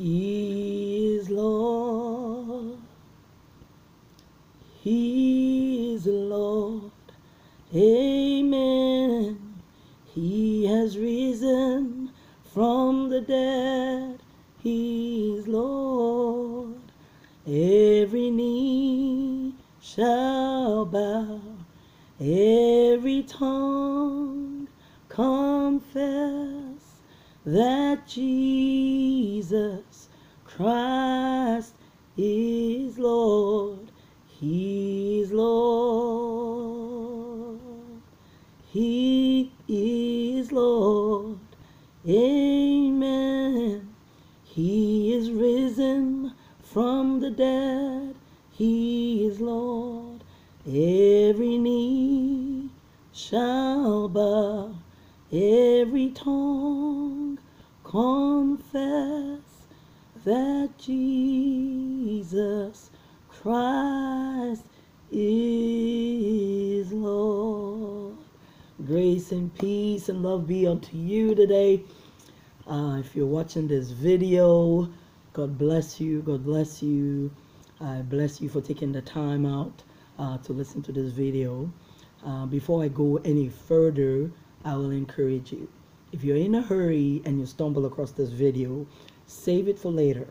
He is Lord. He is Lord. Amen. He has risen from the dead. He is Lord. Every knee shall bow, every tongue confess that Jesus Christ is Lord. He is Lord. He is Lord. Amen. He is risen from the dead. He is Lord. Every knee shall bow, every tongue confess that Jesus Christ is Lord. Grace and peace and love be unto you today. If you're watching this video, God bless you. God bless you. I bless you for taking the time out to listen to this video. Before I go any further, I will encourage you. If you're in a hurry and you stumble across this video, save it for later,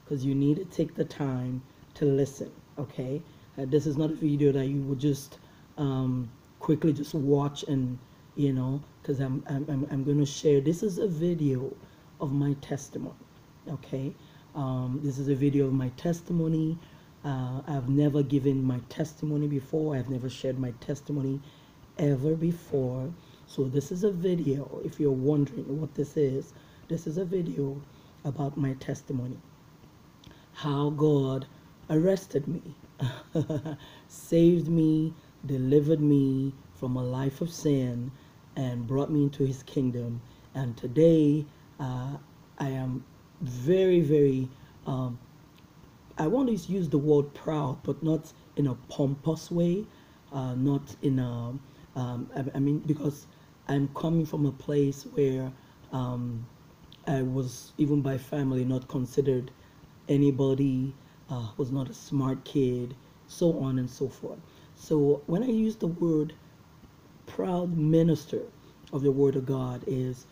because you need to take the time to listen. Okay, this is not a video that you would just quickly just watch and because I'm going to share. This is a video of my testimony. Okay, this is a video of my testimony. I've never given my testimony before. I've never shared my testimony ever before. So this is a video, if you're wondering what this is a video about my testimony. How God arrested me, saved me, delivered me from a life of sin, and brought me into his kingdom. And today I am very, very I want to use the word proud, but not in a pompous way, not in a I mean, because I'm coming from a place where I was, even by family, not considered anybody, was not a smart kid, so on and so forth. So when I use the word proud minister of the Word of God, is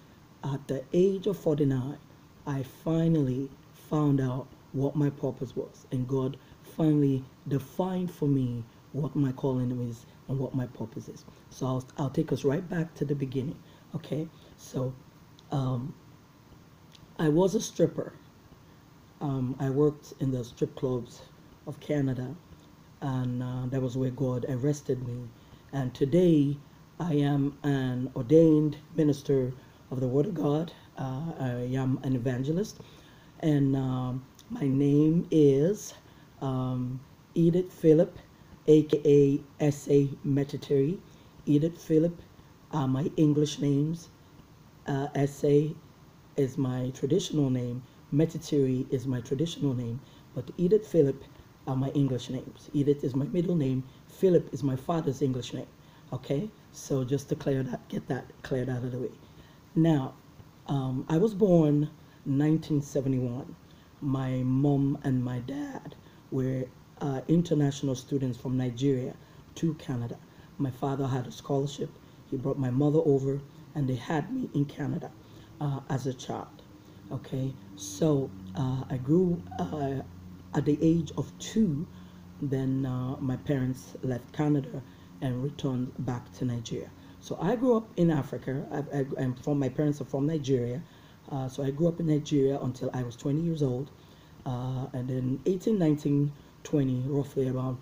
at the age of 49, I finally found out what my purpose was, and God finally defined for me what my calling is and what my purpose is. So I'll take us right back to the beginning. Okay, so I was a stripper. I worked in the strip clubs of Canada, and that was where God arrested me. And today I am an ordained minister of the Word of God. I am an evangelist, and my name is Edith Phillip, aka S.A. Metiteri. Edith Phillip are my English names. S.A. is my traditional name. Metiteri is my traditional name. But Edith Phillip are my English names. Edith is my middle name. Philip is my father's English name. Okay, so just to get that cleared out of the way. Now, I was born 1971. My mom and my dad were international students from Nigeria to Canada. My father had a scholarship. He brought my mother over, and they had me in Canada as a child. Okay, so I grew at the age of 2. Then my parents left Canada and returned back to Nigeria. So I grew up in Africa. My parents are from Nigeria. So I grew up in Nigeria until I was 20 years old. And then 18, 19, 20, roughly about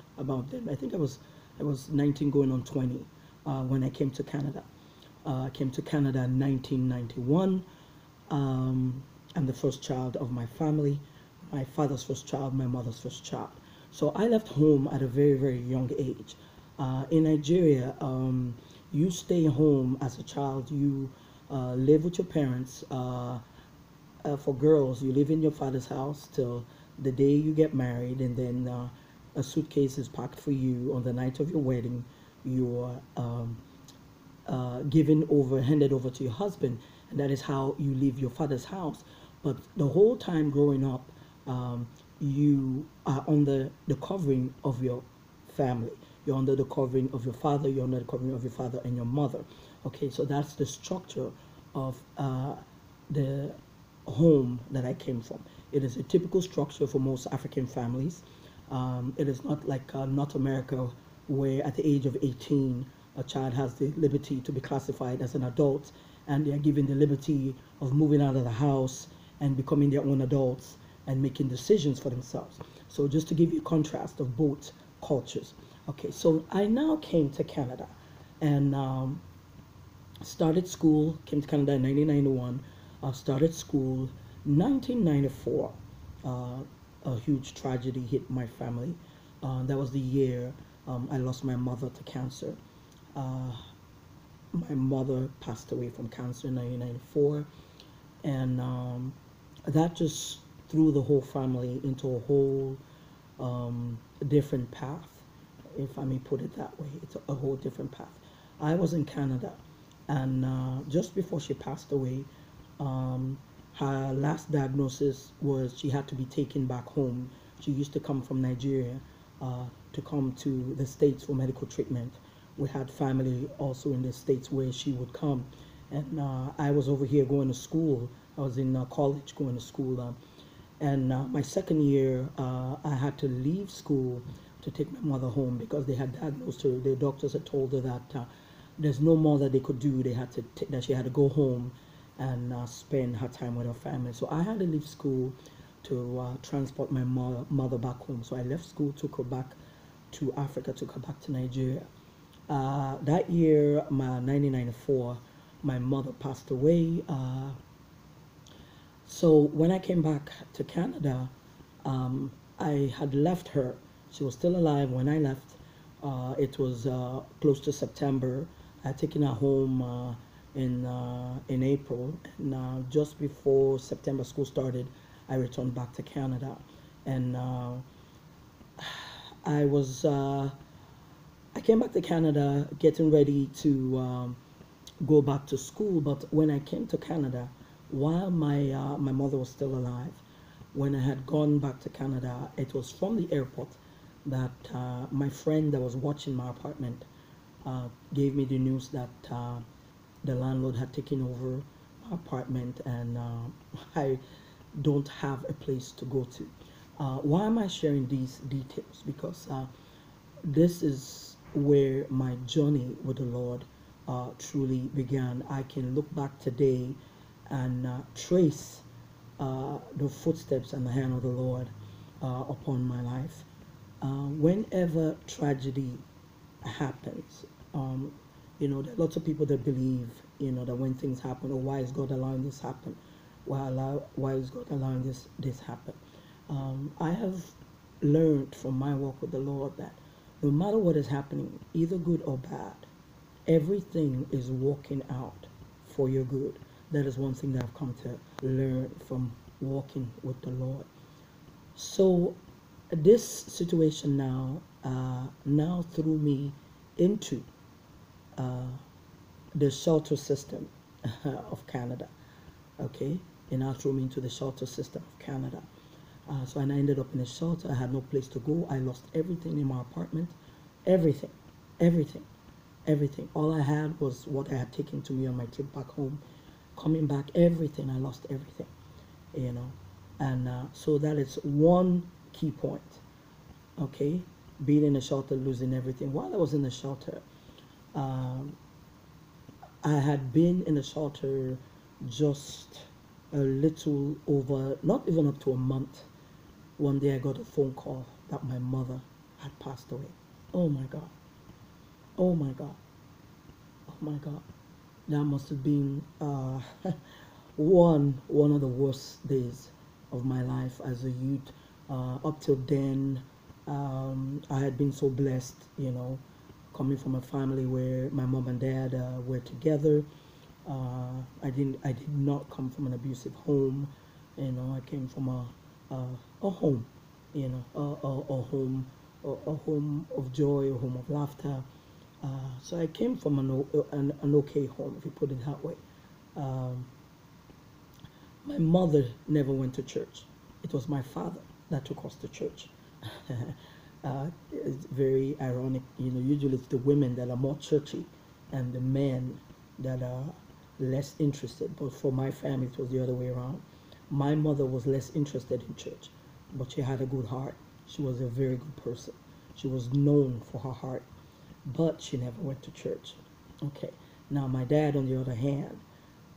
then. I think I was 19 going on 20 when I came to Canada. I came to Canada in 1991. I'm the first child of my family. My father's first child, my mother's first child. So I left home at a very, very young age. In Nigeria, you stay home as a child. You live with your parents. For girls, you live in your father's house till the day you get married, and then a suitcase is packed for you on the night of your wedding. You are handed over to your husband, and that is how you leave your father's house. But the whole time growing up, you are under the covering of your family. You're under the covering of your father. You're under the covering of your father and your mother. Okay, so that's the structure of the home that I came from. It is a typical structure for most African families. It is not like North America, where at the age of 18, a child has the liberty to be classified as an adult, and they are given the liberty of moving out of the house and becoming their own adults and making decisions for themselves. So just to give you a contrast of both cultures. Okay, so I now came to Canada and started school, came to Canada in 1991, started school 1994. A huge tragedy hit my family. That was the year I lost my mother to cancer. My mother passed away from cancer in 1994, and that just threw the whole family into a whole different path, if I may put it that way. It's a whole different path. I was in Canada, and just before she passed away, her last diagnosis was she had to be taken back home. She used to come from Nigeria to come to the States for medical treatment. We had family also in the States where she would come. And I was over here going to school. I was in college going to school. And my second year, I had to leave school to take my mother home because they had diagnosed her. The doctors had told her that there's no more that they could do. They had to that she had to go home and spend her time with her family. So I had to leave school to transport my mother back home. So I left school, took her back to Africa, took her back to Nigeria. That year, 1994, my mother passed away. So when I came back to Canada, I had left her. She was still alive when I left. It was close to September. I had taken her home in April, and just before September school started, I returned back to Canada, and I came back to Canada getting ready to go back to school. But when I came to Canada, while my mother was still alive, when I had gone back to Canada, it was from the airport that my friend that was watching my apartment gave me the news that the landlord had taken over my apartment, and I don't have a place to go to. Why am I sharing these details? Because this is where my journey with the Lord truly began. I can look back today and trace the footsteps and the hand of the Lord upon my life. Whenever tragedy happens, there are lots of people that believe, that when things happen, oh, why is God allowing this happen? Why is God allowing this happen? I have learned from my walk with the Lord that no matter what is happening, either good or bad, everything is working out for your good. That is one thing that I've come to learn from walking with the Lord. So this situation now threw me into the shelter system of Canada. Okay, and now threw me into the shelter system of Canada. So I ended up in a shelter. I had no place to go. I lost everything in my apartment. Everything. All I had was what I had taken to me on my trip back home. Coming back, everything. I lost everything. And so that is one key point. Okay, being in a shelter, losing everything. While I was in the shelter, I had been in the shelter just a little over, not even up to a month. One day I got a phone call that my mother had passed away. Oh my God. Oh my God. Oh my God. That must have been one of the worst days of my life as a youth. Up till then, I had been so blessed, coming from a family where my mom and dad were together. I did not come from an abusive home. I came from a home, a home of joy, a home of laughter. So I came from an okay home, if you put it that way. My mother never went to church. It was my father that took us to church. It's very ironic. Usually it's the women that are more churchy and the men that are less interested. But for my family, it was the other way around. My mother was less interested in church, but she had a good heart. She was a very good person. She was known for her heart, but she never went to church. Okay. Now, my dad, on the other hand,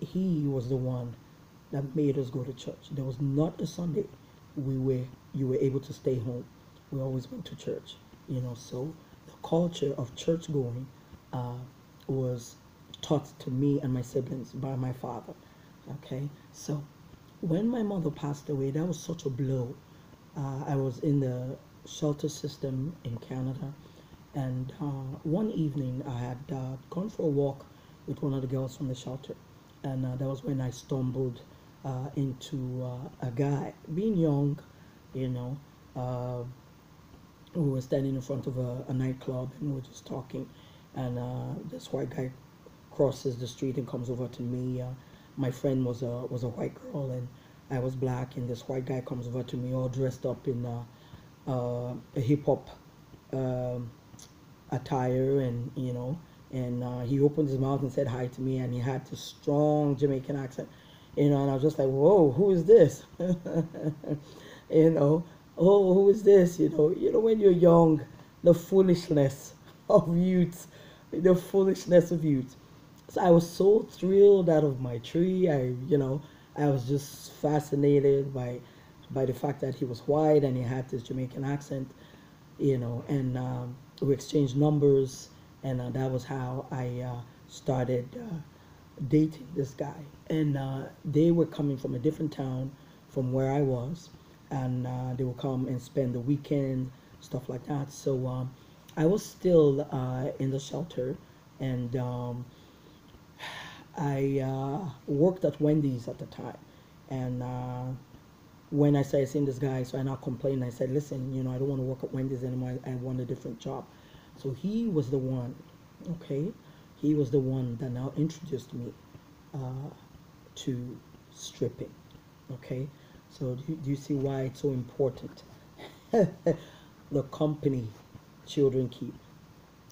he was the one that made us go to church. There was not a Sunday you were able to stay home. We always went to church. So the culture of church going was taught to me and my siblings by my father. Okay, so when my mother passed away, that was such a blow. I was in the shelter system in Canada, and one evening I had gone for a walk with one of the girls from the shelter, and that was when I stumbled into a guy. Being young, you know, uh, we were standing in front of a nightclub and we were just talking, and this white guy crosses the street and comes over to me. My friend was a white girl and I was black, and this white guy comes over to me all dressed up in a hip hop um attire, and and he opened his mouth and said hi to me, and he had this strong Jamaican accent, and I was just like, whoa, who is this? you know, oh, who is this? When you're young, the foolishness of youth, the foolishness of youth. So I was so thrilled out of my tree. I was just fascinated by the fact that he was white and he had this Jamaican accent, and we exchanged numbers, and that was how I started dating this guy. And they were coming from a different town from where I was, and they would come and spend the weekend, stuff like that. So I was still in the shelter, and I worked at Wendy's at the time, and when I started seeing this guy, so I now complained. I said, listen, I don't want to work at Wendy's anymore. I want a different job. So he was the one, okay? He was the one that now introduced me to stripping, okay? So do you see why it's so important? The company children keep.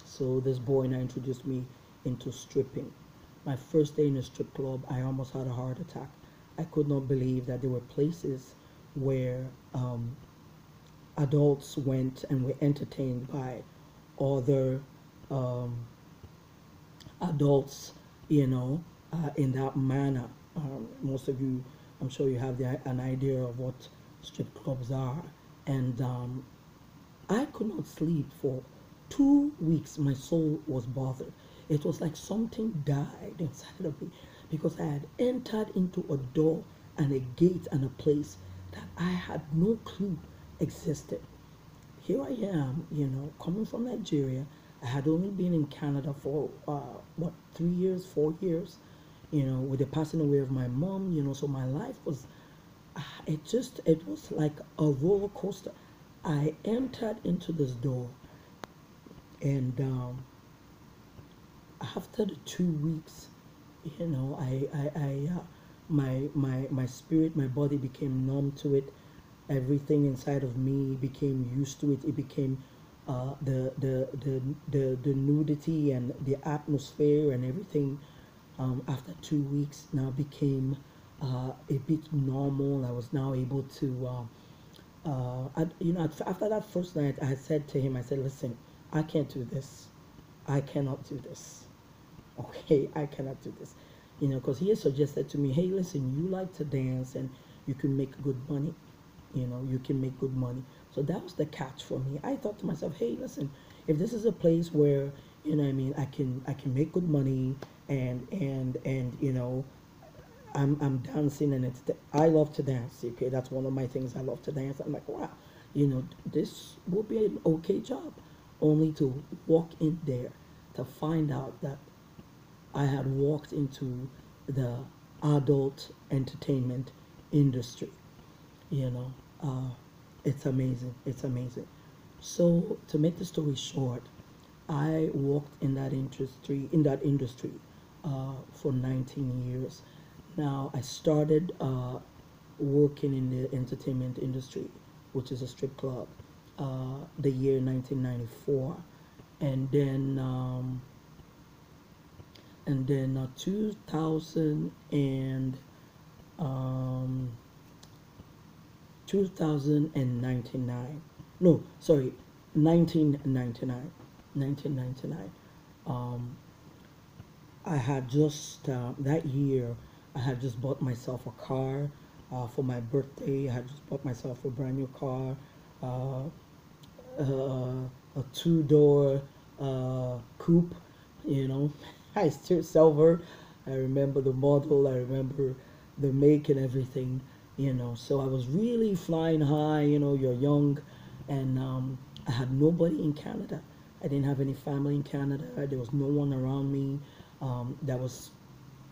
So this boy now introduced me into stripping. My first day in a strip club, I almost had a heart attack. I could not believe that there were places where adults went and were entertained by other um, adults, in that manner. Most of you, I'm sure you have an idea of what strip clubs are. And I could not sleep for 2 weeks. My soul was bothered. It was like something died inside of me because I had entered into a door and a gate and a place that I had no clue existed. Here I am, coming from Nigeria. I had only been in Canada for 3 years, 4 years, with the passing away of my mom, so my life was, it was like a roller coaster. I entered into this door, and after the 2 weeks, my spirit, my body became numb to it. Everything inside of me became used to it. It became the nudity and the atmosphere and everything. After 2 weeks, now became a bit normal. I was now able to. After that first night, I said to him, I said, listen, I can't do this. I cannot do this. Okay, I cannot do this. Because he had suggested to me, hey, listen, you like to dance and you can make good money. You can make good money. So that was the catch for me. I thought to myself, hey, listen, if this is a place where, I can make good money, and I'm dancing, and I love to dance. Okay, that's one of my things. I love to dance. I'm like, wow, this would be an okay job. Only to walk in there to find out that I had walked into the adult entertainment industry. You know, it's amazing. It's amazing. So to make the story short, I worked in that industry for 19 years. Now I started working in the entertainment industry, which is a strip club, the year 1994, and then 2000 and um, 2099. No, sorry, 1999. 1999. Um, I had just that year. I had just bought myself a car for my birthday. I had just bought myself a brand new car, uh, a two-door coupe. You know, I still silver. I remember the model. I remember the make and everything. You know, so I was really flying high. You know, you're young, and I had nobody in Canada. I didn't have any family in Canada. There was no one around me that was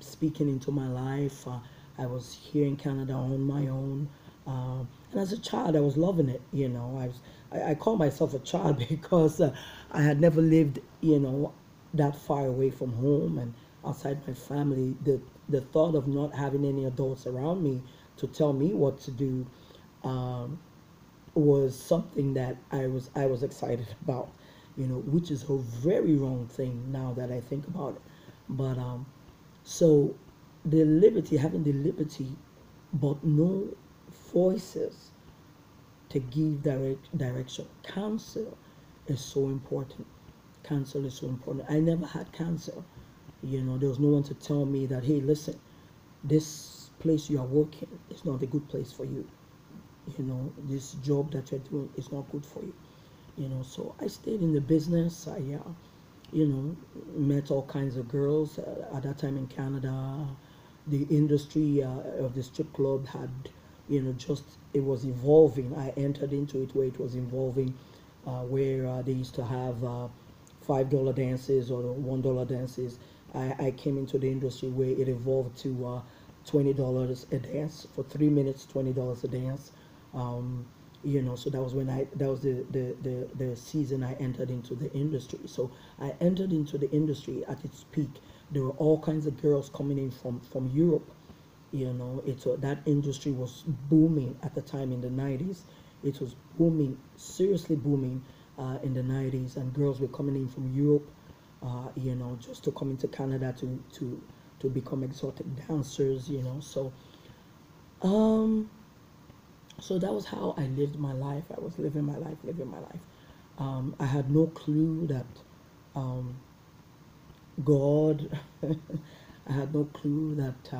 speaking into my life. I was here in Canada on my own, and as a child, I was loving it. You know, I call myself a child because I had never lived, you know, that far away from home and outside my family. The thought of not having any adults around me to tell me what to do um, was something that I was excited about, you know, which is a very wrong thing now that I think about it. But so the liberty, having the liberty, but no voices to give direction. Counsel is so important. Counsel is so important. I never had counsel. You know, there was no one to tell me that, hey, listen, this place you are working is not a good place for you. You know, this job that you're doing is not good for you. You know, so I stayed in the business. You know, met all kinds of girls at that time in Canada. The industry of the strip club had, you know, just it was evolving. I entered into it where it was evolving, where they used to have $5 dances or $1 dances. I came into the industry where it evolved to $20 a dance for 3 minutes, $20 a dance. Um, you know, so that was when that was the season I entered into the industry. So I entered into the industry at its peak. There were all kinds of girls coming in from Europe. You know, that industry was booming at the time in the 90s. It was booming, seriously booming in the 90s, and girls were coming in from Europe, you know, just to come into Canada to become exotic dancers, you know. Um, so that was how I lived my life. I was living my life, living my life. I had no clue that um, God, I had no clue that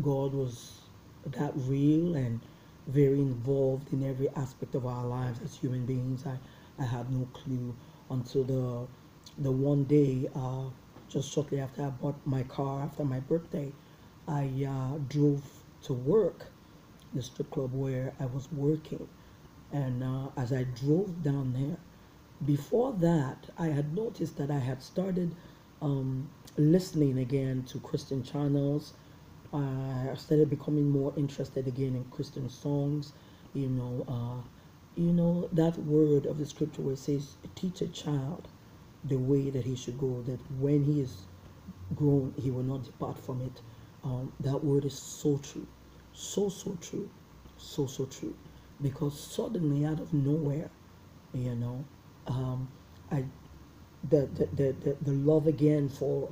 God was that real and very involved in every aspect of our lives as human beings. I had no clue until the one day, just shortly after I bought my car after my birthday, I drove to work, the strip club where I was working. And as I drove down there, before that, I had noticed that I had started listening again to Christian channels. I started becoming more interested again in Christian songs. You know that word of the scripture where it says, "Teach a child the way that he should go, that when he is grown, he will not depart from it." That word is so true, so true, so true. Because suddenly, out of nowhere, you know, um, I the love again for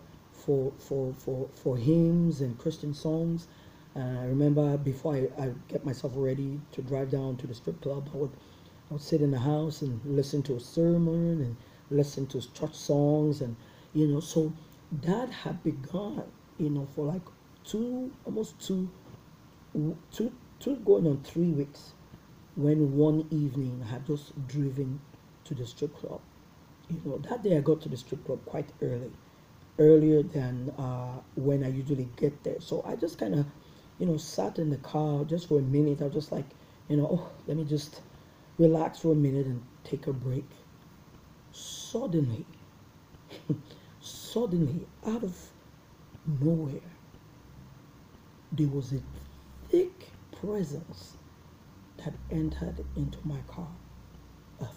hymns and Christian songs. I remember before I get myself ready to drive down to the strip club, I would sit in the house and listen to a sermon and listen to church songs, and you know, so that had begun, you know, for like almost two going on 3 weeks, when one evening I had just driven to the strip club. You know, that day I got to the strip club quite early, earlier than when I usually get there. So I just kind of, you know, sat in the car just for a minute. I was just like, you know, oh, let me just relax for a minute and take a break. Suddenly, suddenly, out of nowhere, there was a thick presence that entered into my car. A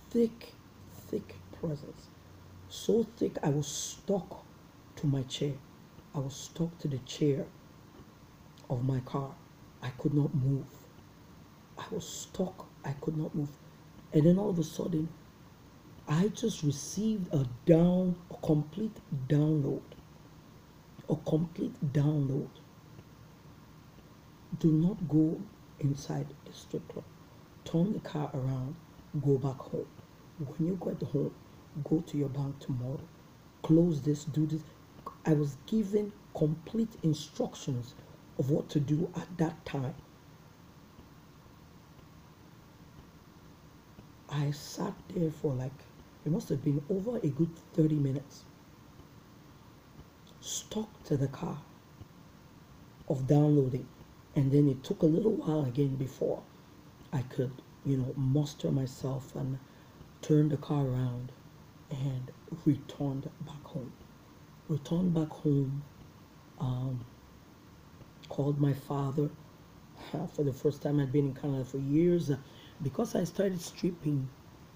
thick, thick presence. So thick I was stuck to my chair. I was stuck to the chair. of my car. I could not move. I was stuck. I could not move. And then all of a sudden, I just received a complete download. A complete download. Do not go inside the strip club. Turn the car around. Go back home. When you get home, go to your bank tomorrow. Close this, do this. I was given complete instructions of what to do at that time. I sat there for it must have been over a good 30 minutes, stuck to the car of downloading. And then it took a little while again before I could, muster myself and turn the car around and returned back home. Returned back home, called my father. For the first time, I'd been in Canada for years. Because I started stripping,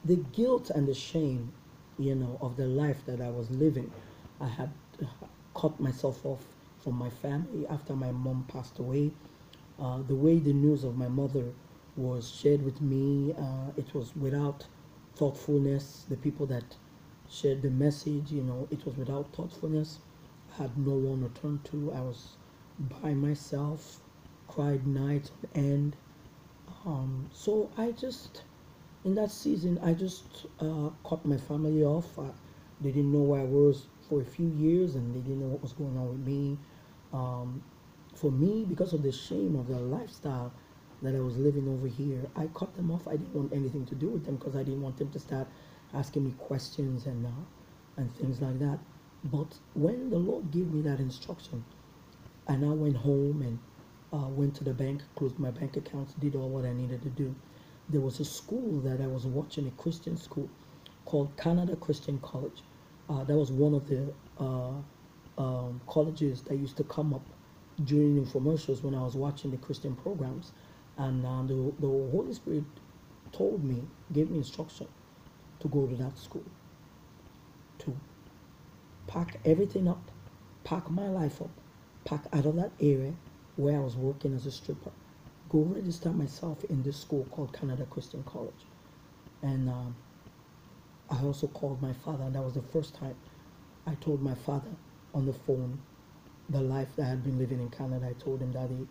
the guilt and the shame, of the life that I was living, I had cut myself off from my family after my mom passed away. The way the news of my mother was shared with me, it was without thoughtfulness. The people that shared the message, it was without thoughtfulness. I had no one to turn to. I was by myself, cried nights on end. So I just, in that season, I just cut my family off. They didn't know where I was for a few years, and they didn't know what was going on with me. For me, because of the shame of the lifestyle that I was living over here, I cut them off. I didn't want anything to do with them because I didn't want them to start asking me questions and things like that. But when the Lord gave me that instruction, I now went home and went to the bank, closed my bank accounts, did all what I needed to do. There was a school that I was watching, a Christian school called Canada Christian College. That was one of the colleges that used to come up during infomercials when I was watching the Christian programs. And the Holy Spirit told me, gave me instruction to go to that school, to pack everything up, pack my life up, pack out of that area where I was working as a stripper, go register myself in this school called Canada Christian College. And I also called my father, and that was the first time I told my father on the phone the life that I had been living in Canada. I told him, Daddy,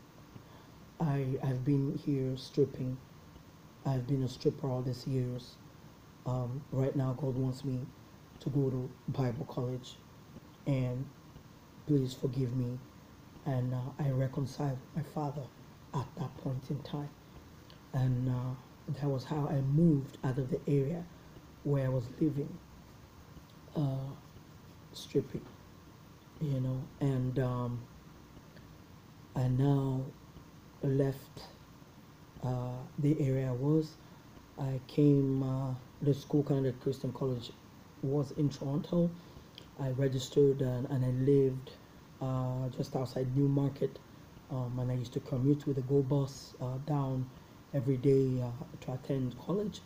I've been here stripping. I've been a stripper all these years. Right now, God wants me to go to Bible college, and please forgive me. And I reconciled with my father at that point in time. And that was how I moved out of the area where I was living, stripping, and I now left the area I was. I came, the school, Canada Christian College, was in Toronto. I registered and I lived just outside Newmarket, and I used to commute with a go bus down every day to attend college.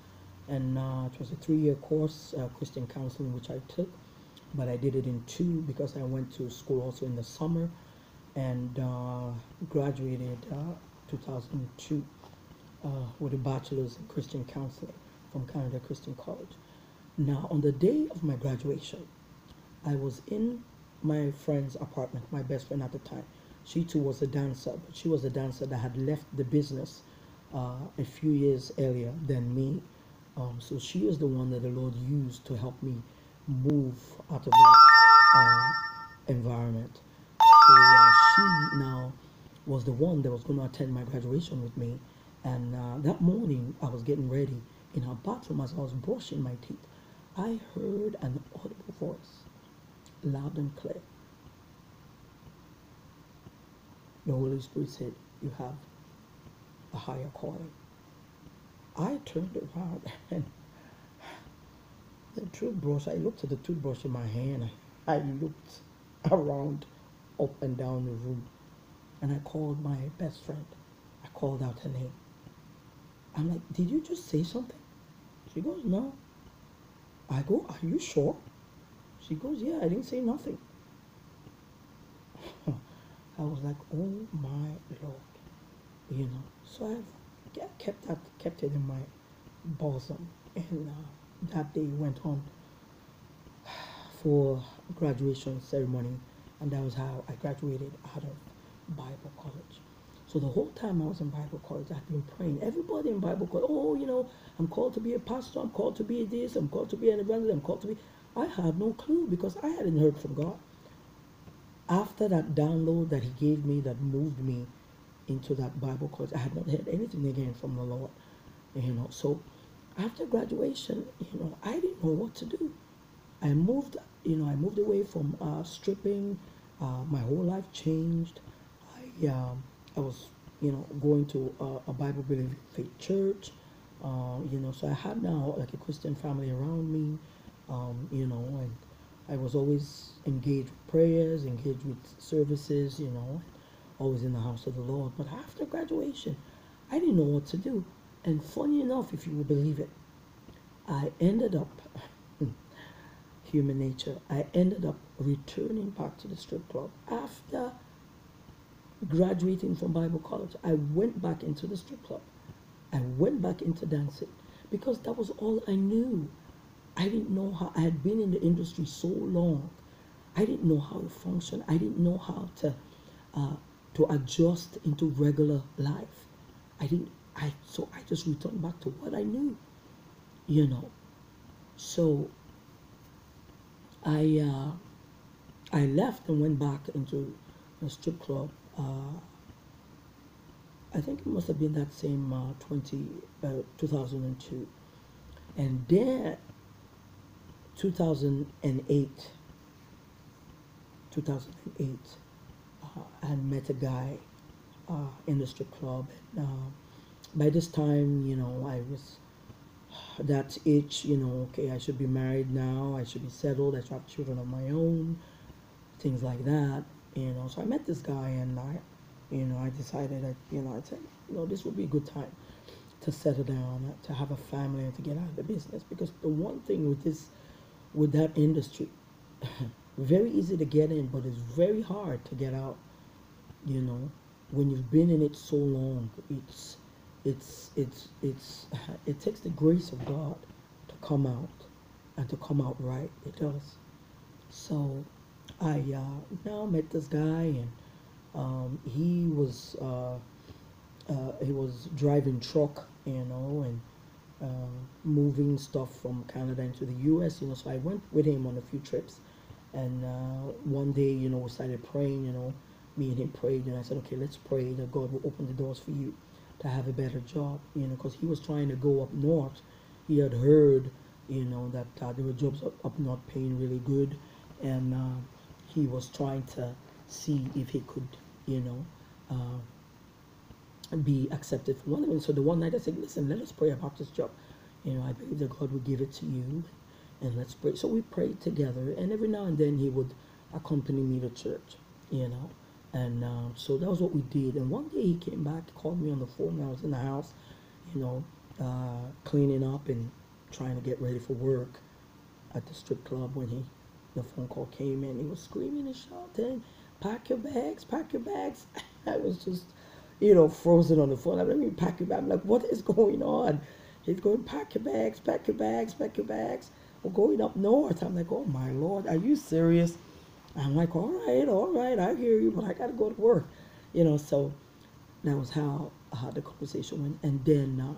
And it was a 3-year course, Christian counseling, which I took, but I did it in 2 because I went to school also in the summer, and graduated 2002 with a bachelor's in Christian counseling from Canada Christian College. Now, on the day of my graduation, I was in my friend's apartment, my best friend at the time. She too was a dancer, but she was a dancer that had left the business a few years earlier than me. So she is the one that the Lord used to help me move out of that environment. So she now was the one that was going to attend my graduation with me. And that morning, I was getting ready in her bathroom as I was brushing my teeth. I heard an audible voice, loud and clear. The Holy Spirit said, "You have a higher calling." I turned around and the toothbrush, I looked at the toothbrush in my hand. I looked around, up and down the room, and I called my best friend. I called out her name. I'm like, "Did you just say something?" She goes, "No." I go, "Are you sure?" She goes, "Yeah, I didn't say nothing." I was like, oh my Lord, you know. So I've kept it in my bosom, and that day went on for graduation ceremony, and that was how I graduated out of Bible college. So the whole time I was in Bible college, I've been praying. Everybody in Bible college, oh, you know, I'm called to be a pastor, I'm called to be this, I'm called to be an evangelist, I'm called to be. I had no clue because I hadn't heard from God. After that download that He gave me that moved me into that Bible college, I had not heard anything again from the Lord. You know, so after graduation, you know, I didn't know what to do. I moved, I moved away from stripping. My whole life changed. I was, going to a Bible believing faith church. So I had now like a Christian family around me. And I was always engaged with prayers, engaged with services. Always in the house of the Lord. But after graduation, I didn't know what to do. And funny enough, if you will believe it, I ended up human nature. I ended up returning back to the strip club after graduating from Bible college. I went back into the strip club. I went back into dancing because that was all I knew. I didn't know how. I had been in the industry so long. I didn't know how to function. I didn't know how to adjust into regular life. So I just returned back to what I knew. So I left and went back into a strip club. I think it must have been that same 2002. And then 2008, I met a guy in the strip club. And, by this time, I was that age, okay, I should be married now, I should be settled, I should have children of my own, things like that, So I met this guy, and I decided that, I said, this would be a good time to settle down, to have a family, and to get out of the business. Because the one thing with that industry, very easy to get in, but it's very hard to get out. When you've been in it so long, it takes the grace of God to come out, and to come out right. It does. So I now met this guy, and he was driving truck, and moving stuff from Canada into the U.S. So I went with him on a few trips, and one day, we started praying. Me and him prayed, and I said, okay, let's pray that God will open the doors for you to have a better job, because he was trying to go up north. He had heard, that there were jobs up north paying really good, and he was trying to see if he could, be accepted for one of them. So the one night I said, listen, let us pray about this job. I believe that God will give it to you, and let's pray. So we prayed together, and every now and then he would accompany me to church, and so that was what we did. And one day he came back, called me on the phone. I was in the house, cleaning up and trying to get ready for work at the strip club when the phone call came in. He was screaming and shouting, pack your bags, pack your bags. I was just, frozen on the phone. I mean, pack your bags. I'm like, what is going on? He's going, pack your bags, pack your bags, pack your bags. We're going up north. I'm like, oh my Lord, are you serious? I'm like, all right, I hear you, but I got to go to work. So that was how the conversation went. And then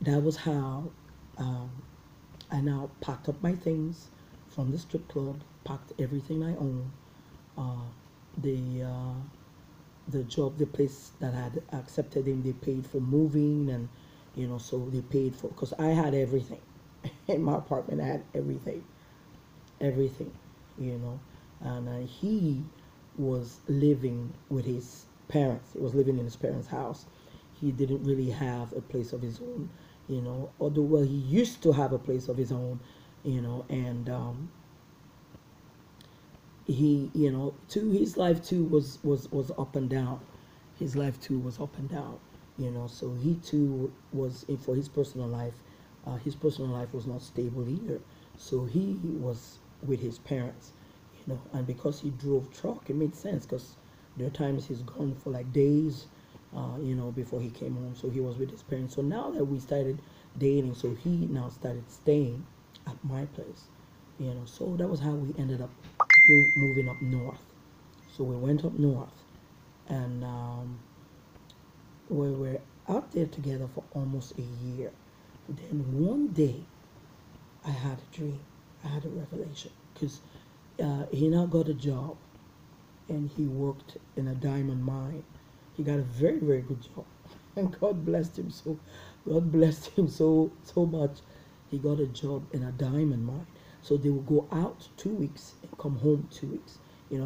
that was how I now packed up my things from the strip club, packed everything I own. The job, the place that had accepted him, they paid for moving, and so they paid for, because I had everything in my apartment. I had everything, and he was living with his parents. He was living in his parents' house. He didn't really have a place of his own, although, well, he used to have a place of his own, and he, too, his life too was up and down. His life too was up and down, so he too was, for his personal life was not stable either. So he was with his parents, and because he drove truck, it made sense, because There are times he's gone for like days, before he came home. So he was with his parents. So now that we started dating, so he now started staying at my place. So that was how we ended up moving up north. So we went up north, and we were out there together for almost a year. Then one day, I had a dream. I had a revelation because he now got a job, and he worked in a diamond mine. He got a very, very good job, and God blessed him so. God blessed him so much. He got a job in a diamond mine. So they would go out 2 weeks and come home 2 weeks.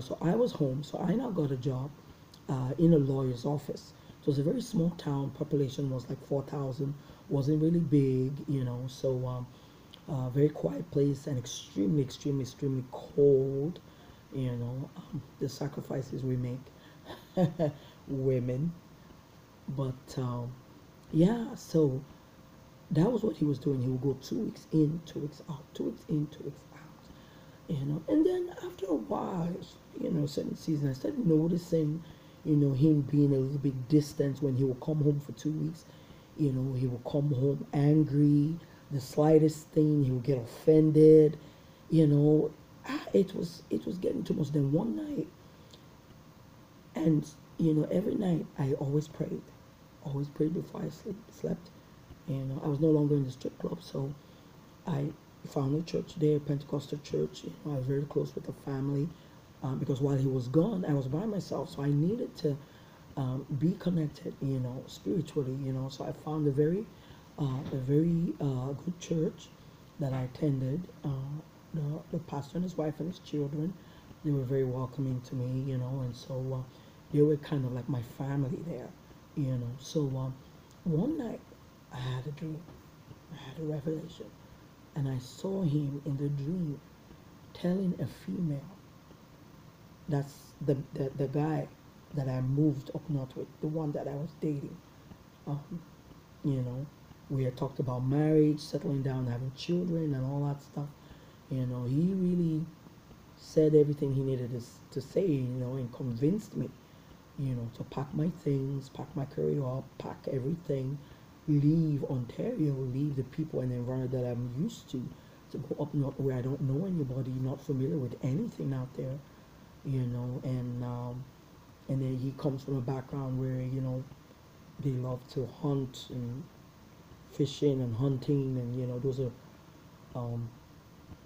So I was home. So I now got a job in a lawyer's office. So it's a very small town. Population was like 4,000. Wasn't really big. So very quiet place and extremely, extremely, extremely cold. The sacrifices we make, women. But yeah, so that was what he was doing. He would go 2 weeks in, 2 weeks out, 2 weeks in, 2 weeks out. And then after a while, certain season, I started noticing, him being a little bit distant when he would come home for 2 weeks. He would come home angry. The slightest thing, he would get offended. It was getting too much. Then one night, and every night I always prayed before I slept. I was no longer in the strip club, so I found a church there, Pentecostal church. I was very close with the family because while he was gone, I was by myself, so I needed to be connected, spiritually. So I found a very good church that I attended. The pastor and his wife and his children, they were very welcoming to me, and so they were kind of like my family there, So one night I had a dream, I had a revelation, and I saw him in the dream telling a female, that's the guy that I moved up north with, the one that I was dating. Um, you know, we had talked about marriage, settling down, having children, and all that stuff. He really said everything he needed to say, and convinced me, to pack my things, pack my career up, pack everything, leave Ontario, leave the people and the environment that I'm used to go up north where I don't know anybody, not familiar with anything out there, and then he comes from a background where, they love to hunt and fishing and hunting, and those are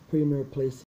premier places